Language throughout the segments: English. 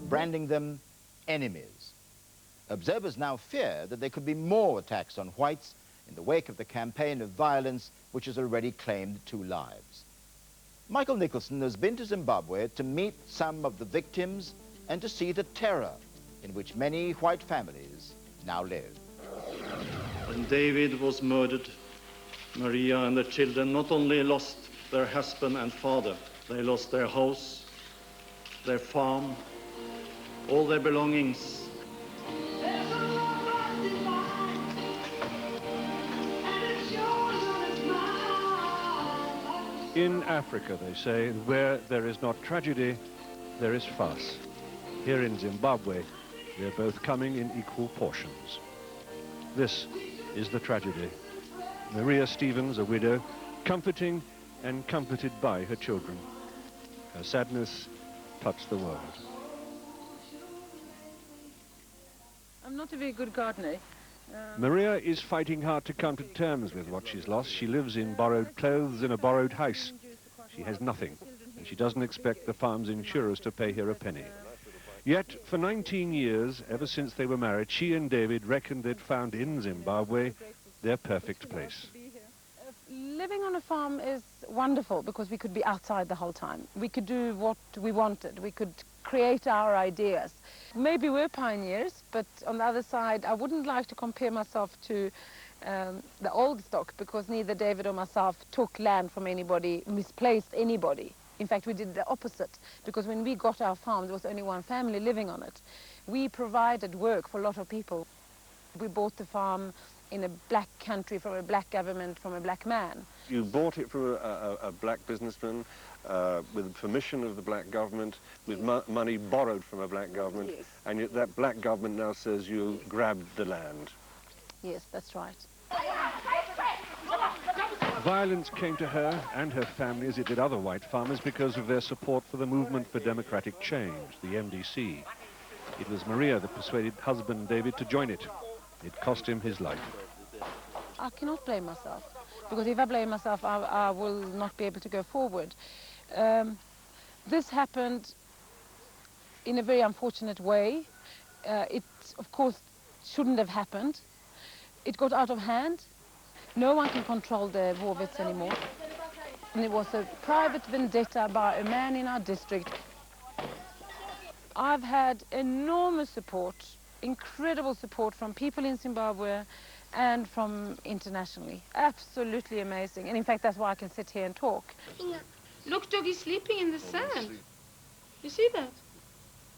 branding them enemies. Observers now fear that there could be more attacks on whites in the wake of the campaign of violence which has already claimed 2 lives. Michael Nicholson has been to Zimbabwe to meet some of the victims and to see the terror in which many white families now live. When David was murdered, Maria and the children not only lost their husband and father, they lost their house, their farm, all their belongings. In Africa, they say, where there is not tragedy, there is farce. Here in Zimbabwe, they're both coming in equal portions. This is the tragedy. Maria Stevens, a widow, comforting and comforted by her children. Her sadness touched the world. I'm not a very good gardener. Maria is fighting hard to come to terms with what she's lost. She lives in borrowed clothes in a borrowed house. She has nothing, and she doesn't expect the farm's insurers to pay her a penny. Yet, for 19 years, ever since they were married, she and David reckoned they'd found in Zimbabwe their perfect place. Living on a farm is wonderful because we could be outside the whole time. We could do what we wanted. We could create our ideas. Maybe we're pioneers, but on the other side, I wouldn't like to compare myself to the old stock because neither David or myself took land from anybody, misplaced anybody. In fact, we did the opposite because when we got our farm, there was only one family living on it. We provided work for a lot of people. We bought the farm in a black country from a black government, from a black man. You bought it from a black businessman with permission of the black government, with money borrowed from a black government, Yes. And yet that black government now says you grabbed the land. Yes, that's right. Violence came to her and her family, as it did other white farmers, because of their support for the Movement for Democratic Change, the MDC. It was Maria that persuaded husband David to join it. It cost him his life. I cannot blame myself, because if I blame myself, I will not be able to go forward. This happened in a very unfortunate way. It, of course, shouldn't have happened. It got out of hand. No one can control the war vets anymore. And it was a private vendetta by a man in our district. I've had enormous support, incredible support from people in Zimbabwe and from internationally. Absolutely amazing. And in fact, that's why I can sit here and talk. Look, Doggy's sleeping in the sand. You see that?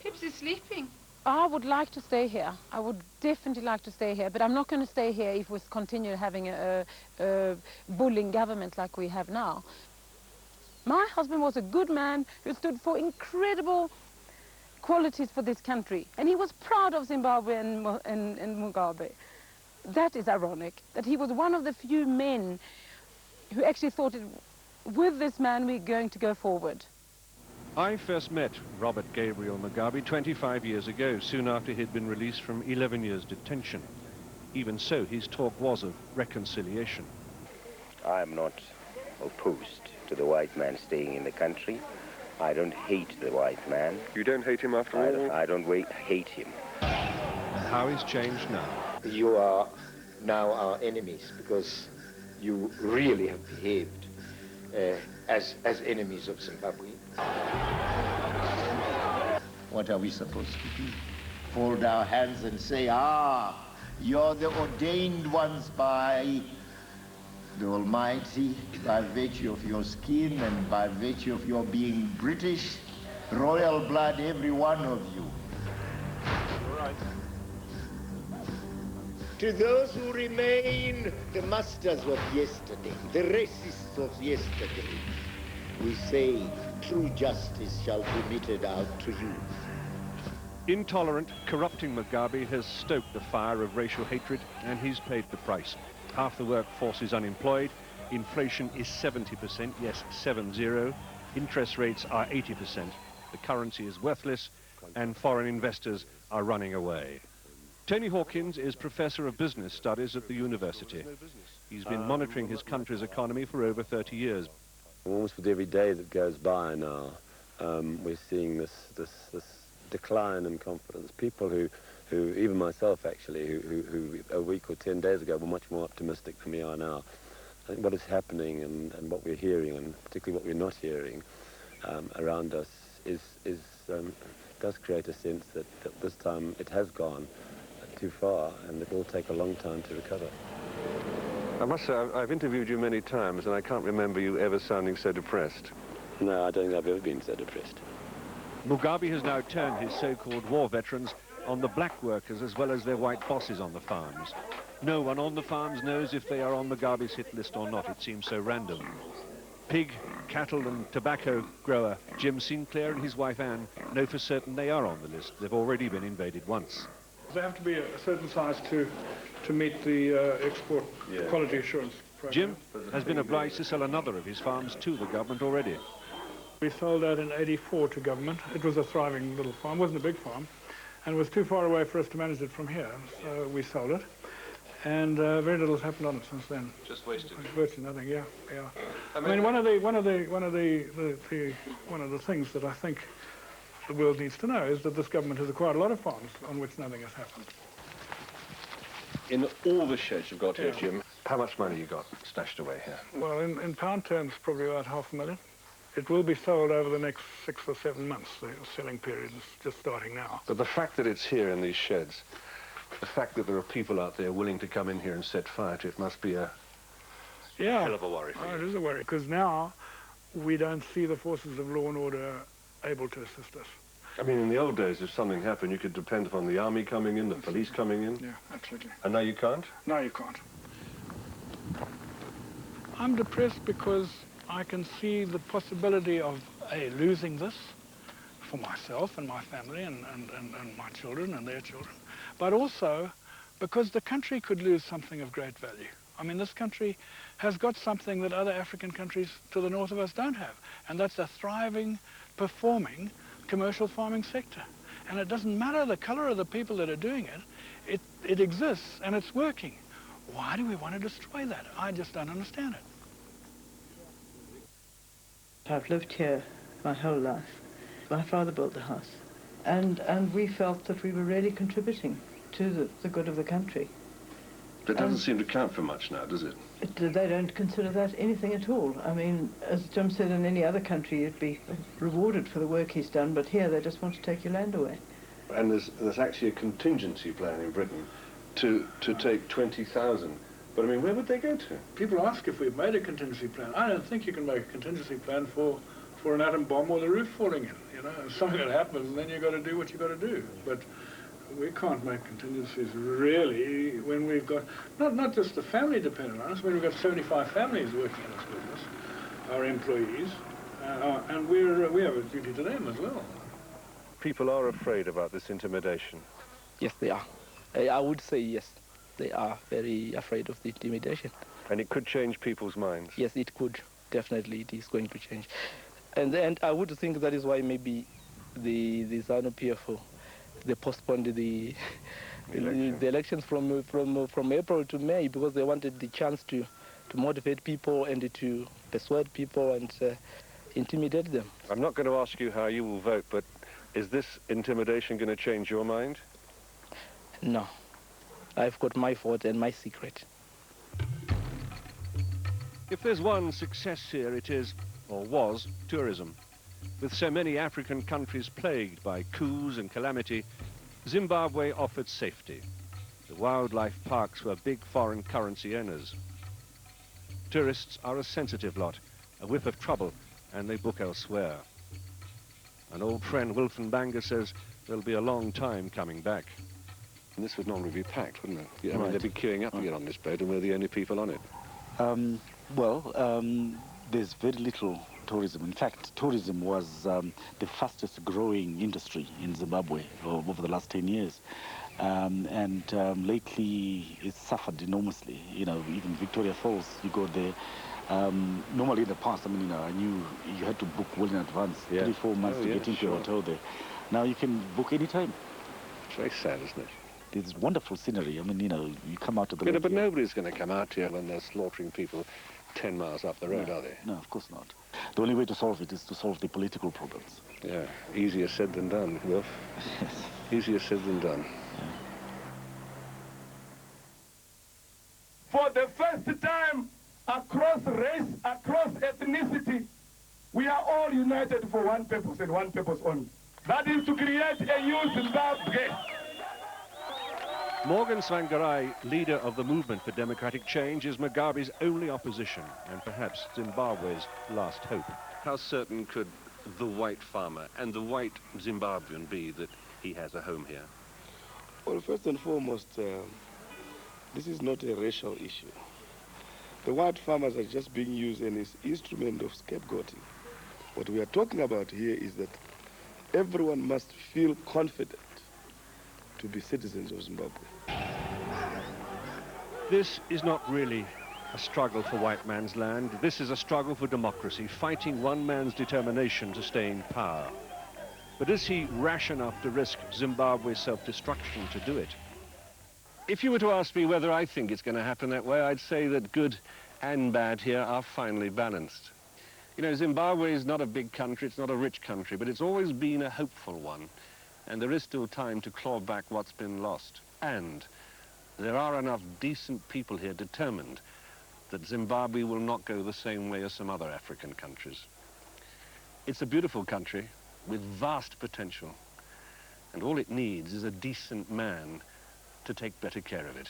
Pips is sleeping. I would like to stay here. I would definitely like to stay here, but I'm not going to stay here if we continue having a bullying government like we have now. My husband was a good man who stood for incredible qualities for this country, and he was proud of Zimbabwe and Mugabe. That is ironic, that he was one of the few men who actually thought, with this man we're going to go forward. I first met Robert Gabriel Mugabe 25 years ago, soon after he'd been released from 11 years detention. Even so, his talk was of reconciliation. I'm not opposed to the white man staying in the country. I don't hate the white man. You don't hate him after all? I don't hate him. And how is changed now? You are now our enemies because you really have behaved as enemies of Zimbabwe. What are we supposed to do? Fold our hands and say, you're the ordained ones by the Almighty, by virtue of your skin and by virtue of your being British, royal blood, every one of you. All right. To those who remain the masters of yesterday, the racists of yesterday, we say true justice shall be meted out to you. Intolerant, corrupting Mugabe has stoked the fire of racial hatred, and he's paid the price. Half the workforce is unemployed, inflation is 70%, yes, 70. Interest rates are 80%. The currency is worthless, and foreign investors are running away. Tony Hawkins is Professor of Business Studies at the university. He's been monitoring his country's economy for over 30 years. Almost with every day that goes by now, we're seeing this decline in confidence. People who even myself actually, who a week or 10 days ago were much more optimistic than we are now. I think what is happening and what we're hearing, and particularly what we're not hearing around us, does create a sense that this time it has gone too far and it will take a long time to recover. I must say, I've interviewed you many times and I can't remember you ever sounding so depressed. No, I don't think I've ever been so depressed. Mugabe has now turned his so-called war veterans on the black workers as well as their white bosses on the farms. No one on the farms knows if they are on Mugabe's hit list or not. It seems so random. Pig, cattle and tobacco grower Jim Sinclair and his wife Anne know for certain they are on the list. They've already been invaded once. They have to be a certain size to meet the export quality assurance program. Jim has been obliged to sell another of his farms to the government already. We sold out in '84 to government. It was a thriving little farm, wasn't a big farm, and it was too far away for us to manage it from here, so we sold it. And very little has happened on it since then. Just wasted. Virtually nothing. Yeah. I mean, one of the things that I think the world needs to know is that this government has acquired a lot of farms on which nothing has happened. In all the sheds you've got here, Jim, how much money you got stashed away here? Well, in pound terms, probably about $500,000. It will be sold over the next 6 or 7 months. The selling period is just starting now. But the fact that it's here in these sheds, the fact that there are people out there willing to come in here and set fire to it must be a hell of a worry for you. It is a worry, because now we don't see the forces of law and order able to assist us. I mean, in the old days, if something happened, you could depend upon the army coming in, the police coming in. Yeah, absolutely. And now you can't? No, you can't. I'm depressed because I can see the possibility of, losing this for myself and my family and my children and their children, but also because the country could lose something of great value. I mean, this country has got something that other African countries to the north of us don't have, and that's a thriving, performing commercial farming sector. And it doesn't matter the color of the people that are doing it, it exists and it's working. Why do we want to destroy that? I just don't understand it. I've lived here my whole life. My father built the house, and we felt that we were really contributing to the good of the country. But it doesn't seem to count for much now, does it? They don't consider that anything at all. I mean, as Jim said, in any other country you'd be rewarded for the work he's done, but here they just want to take your land away. And there's actually a contingency plan in Britain to take 20,000. But I mean, where would they go to? People ask if we've made a contingency plan. I don't think you can make a contingency plan for an atom bomb or the roof falling in. You know, if something that happens, and then you've got to do what you've got to do. But we can't make contingencies really when we've got not just the family dependent on us. When we've got 75 families working in this business, our employees, and we have a duty to them as well. People are afraid about this intimidation. Yes, they are. I would say yes. They are very afraid of the intimidation. And it could change people's minds? Yes, it could. Definitely, it is going to change. And I would think that is why maybe the ZANU-PF, they postponed the elections from April to May, because they wanted the chance to motivate people and to persuade people and intimidate them. I'm not going to ask you how you will vote, but is this intimidation going to change your mind? No. I've got my vote and my secret. If there's one success here, it is, or was, tourism. With so many African countries plagued by coups and calamity, Zimbabwe offered safety. The wildlife parks were big foreign currency earners. Tourists are a sensitive lot, a whiff of trouble, and they book elsewhere. An old friend, Wilson Banga, says there'll be a long time coming back. And this would normally be packed, wouldn't it? Yeah, I mean, they'd be queuing up to get on this boat, and we're the only people on it. There's very little tourism. In fact, tourism was the fastest growing industry in Zimbabwe over the last 10 years. Lately, it's suffered enormously. You know, even Victoria Falls, you go there. Normally in the past, I mean, I knew you had to book well in advance, 3-4 months to get into a hotel there. Now you can book any time. It's very sad, isn't it? There's wonderful scenery. I mean, you know, you come out of the lake but nobody's going to come out here when they're slaughtering people 10 miles up the road, No, are they? No, of course not. The only way to solve it is to solve the political problems. Yeah, easier said than done, Wilf. Yes. Easier said than done. For the first time, across race, across ethnicity, we are all united for one purpose and one purpose only. That is to create a new Zimbabwe. Morgan Tsvangirai, leader of the movement for democratic change, is Mugabe's only opposition and perhaps Zimbabwe's last hope. How certain could the white farmer and the white Zimbabwean be that he has a home here? Well, first and foremost, this is not a racial issue. The white farmers are just being used as an instrument of scapegoating. What we are talking about here is that everyone must feel confident to be citizens of Zimbabwe. This is not really a struggle for white man's land. This is a struggle for democracy, fighting one man's determination to stay in power. But is he rash enough to risk Zimbabwe's self-destruction to do it? If you were to ask me whether I think it's going to happen that way, I'd say that good and bad here are finely balanced. You know, Zimbabwe is not a big country, it's not a rich country, but it's always been a hopeful one. And there is still time to claw back what's been lost. And there are enough decent people here determined that Zimbabwe will not go the same way as some other African countries. It's a beautiful country with vast potential. And all it needs is a decent man to take better care of it.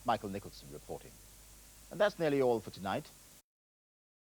Michael Nicholson reporting. And that's nearly all for tonight.